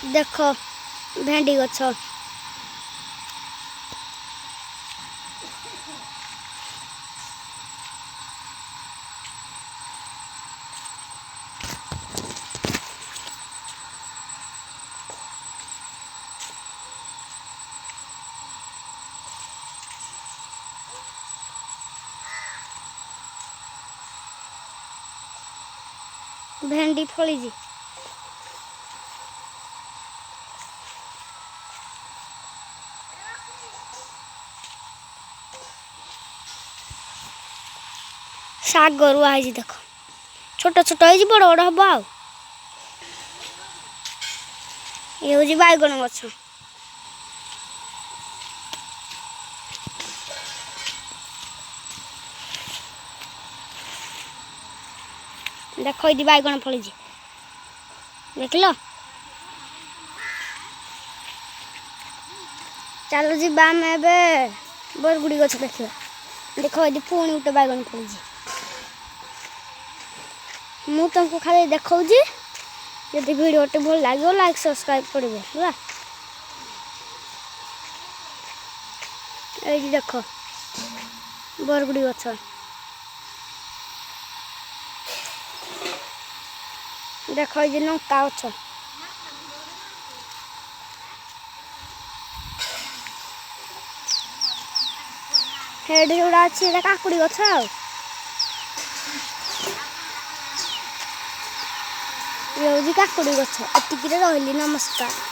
देख भेंडी गछ भेंडी फली शाग गरुआ है देख छोट छोट है बड़ बड़ हम आ ये हूँ बैगन गछ देख ये बैगन फली देख लो चलो जी बाम बरगुड़ी गछ देखा देख ये पुणी गोटे बैगन फली मु तुमको खाली देखा जब वीडियो भल लगे लाइक सब्सक्राइब करेंगे है ये देख बरगुड़ी गछ देख ये लंका गछ हेड जोड़ा अच्छी काकुड़ी गछ ये हूँ काकुड़ी गछ एतिक रही नमस्कार।